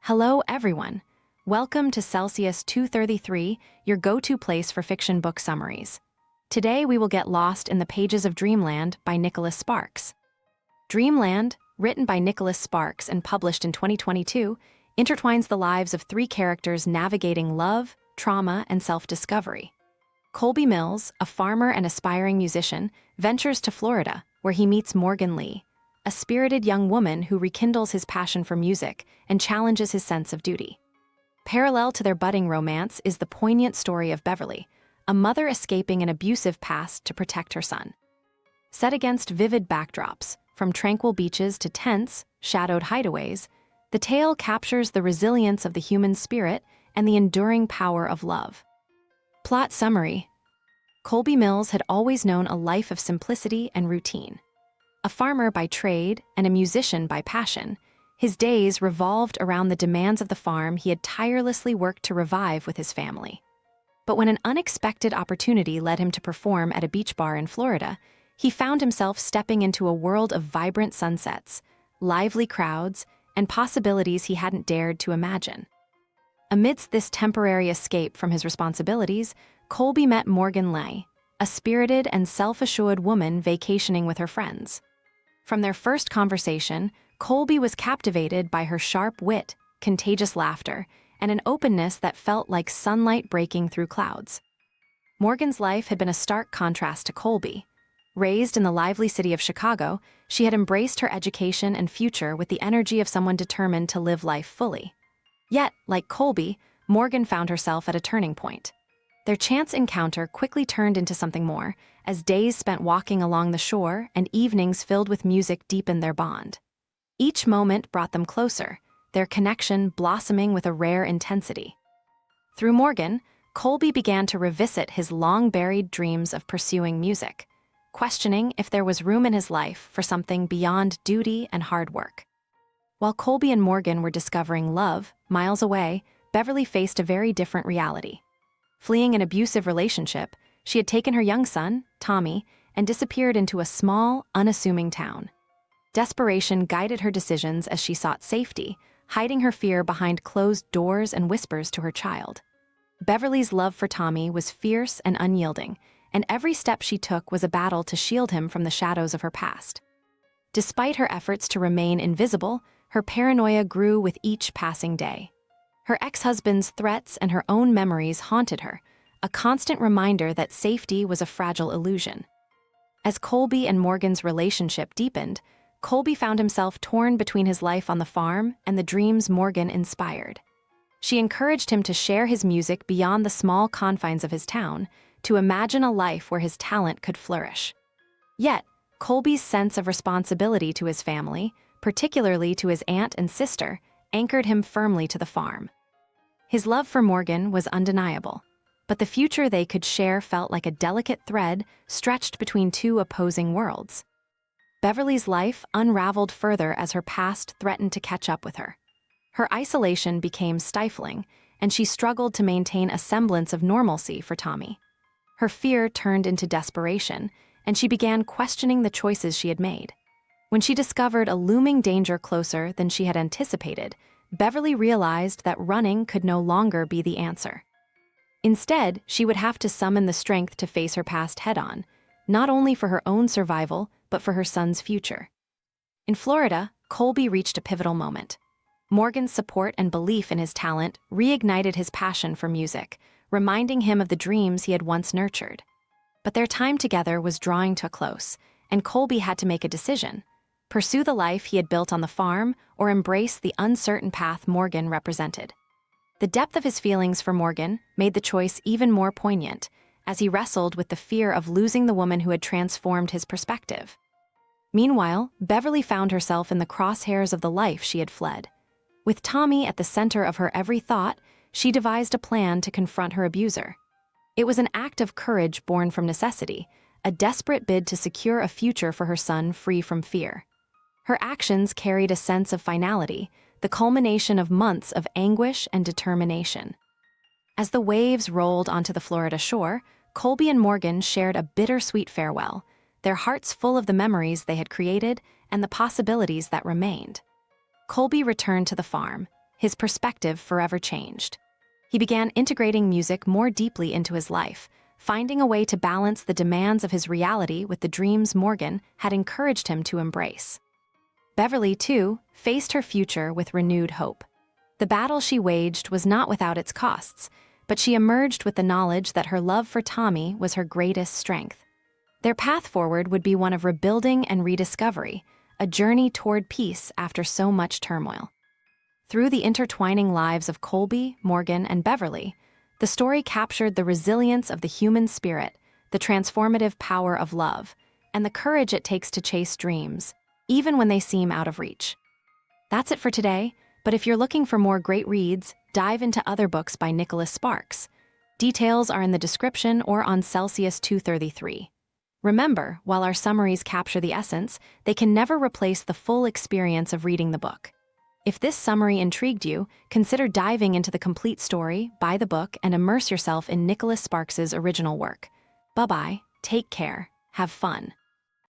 Hello, everyone. Welcome to Celsius 233, your go-to place for fiction book summaries. Today, we will get lost in the pages of Dreamland by Nicholas Sparks. Dreamland, written by Nicholas Sparks and published in 2022, intertwines the lives of three characters navigating love, trauma, and self-discovery. Colby Mills, a farmer and aspiring musician, ventures to Florida, where he meets Morgan Lee, a spirited young woman who rekindles his passion for music and challenges his sense of duty. Parallel to their budding romance is the poignant story of Beverly, a mother escaping an abusive past to protect her son. Set against vivid backdrops, from tranquil beaches to tense, shadowed hideaways, the tale captures the resilience of the human spirit and the enduring power of love. Plot summary: Colby Mills had always known a life of simplicity and routine. A farmer by trade and a musician by passion, his days revolved around the demands of the farm he had tirelessly worked to revive with his family. But when an unexpected opportunity led him to perform at a beach bar in Florida, he found himself stepping into a world of vibrant sunsets, lively crowds, and possibilities he hadn't dared to imagine. Amidst this temporary escape from his responsibilities, Colby met Morgan Lee, a spirited and self-assured woman vacationing with her friends. From their first conversation, Colby was captivated by her sharp wit, contagious laughter, and an openness that felt like sunlight breaking through clouds. Morgan's life had been a stark contrast to Colby. Raised in the lively city of Chicago, she had embraced her education and future with the energy of someone determined to live life fully. Yet, like Colby, Morgan found herself at a turning point. Their chance encounter quickly turned into something more, as days spent walking along the shore and evenings filled with music deepened their bond. Each moment brought them closer, their connection blossoming with a rare intensity. Through Morgan, Colby began to revisit his long-buried dreams of pursuing music, questioning if there was room in his life for something beyond duty and hard work. While Colby and Morgan were discovering love, miles away, Beverly faced a very different reality. Fleeing an abusive relationship, she had taken her young son, Tommy, and disappeared into a small, unassuming town. Desperation guided her decisions as she sought safety, hiding her fear behind closed doors and whispers to her child. Beverly's love for Tommy was fierce and unyielding, and every step she took was a battle to shield him from the shadows of her past. Despite her efforts to remain invisible, her paranoia grew with each passing day. Her ex-husband's threats and her own memories haunted her, a constant reminder that safety was a fragile illusion. As Colby and Morgan's relationship deepened, Colby found himself torn between his life on the farm and the dreams Morgan inspired. She encouraged him to share his music beyond the small confines of his town, to imagine a life where his talent could flourish. Yet, Colby's sense of responsibility to his family, particularly to his aunt and sister, anchored him firmly to the farm. His love for Morgan was undeniable, but the future they could share felt like a delicate thread stretched between two opposing worlds. Beverly's life unraveled further as her past threatened to catch up with her. Her isolation became stifling, and she struggled to maintain a semblance of normalcy for Tommy. Her fear turned into desperation, and she began questioning the choices she had made. When she discovered a looming danger closer than she had anticipated, Beverly realized that running could no longer be the answer. Instead, she would have to summon the strength to face her past head-on, not only for her own survival, but for her son's future. In Florida, Colby reached a pivotal moment. Morgan's support and belief in his talent reignited his passion for music, reminding him of the dreams he had once nurtured. But their time together was drawing to a close, and Colby had to make a decision: pursue the life he had built on the farm or embrace the uncertain path Morgan represented. The depth of his feelings for Morgan made the choice even more poignant, as he wrestled with the fear of losing the woman who had transformed his perspective. Meanwhile, Beverly found herself in the crosshairs of the life she had fled. With Tommy at the center of her every thought, she devised a plan to confront her abuser. It was an act of courage born from necessity, a desperate bid to secure a future for her son free from fear. Her actions carried a sense of finality, the culmination of months of anguish and determination. As the waves rolled onto the Florida shore, Colby and Morgan shared a bittersweet farewell, their hearts full of the memories they had created and the possibilities that remained. Colby returned to the farm, his perspective forever changed. He began integrating music more deeply into his life, finding a way to balance the demands of his reality with the dreams Morgan had encouraged him to embrace. Beverly, too, faced her future with renewed hope. The battle she waged was not without its costs, but she emerged with the knowledge that her love for Tommy was her greatest strength. Their path forward would be one of rebuilding and rediscovery, a journey toward peace after so much turmoil. Through the intertwining lives of Colby, Morgan, and Beverly, the story captured the resilience of the human spirit, the transformative power of love, and the courage it takes to chase dreams, even when they seem out of reach. That's it for today, but if you're looking for more great reads, dive into other books by Nicholas Sparks. Details are in the description or on Celsius 233. Remember, while our summaries capture the essence, they can never replace the full experience of reading the book. If this summary intrigued you, consider diving into the complete story, buy the book, and immerse yourself in Nicholas Sparks's original work. Bye-bye, take care, have fun.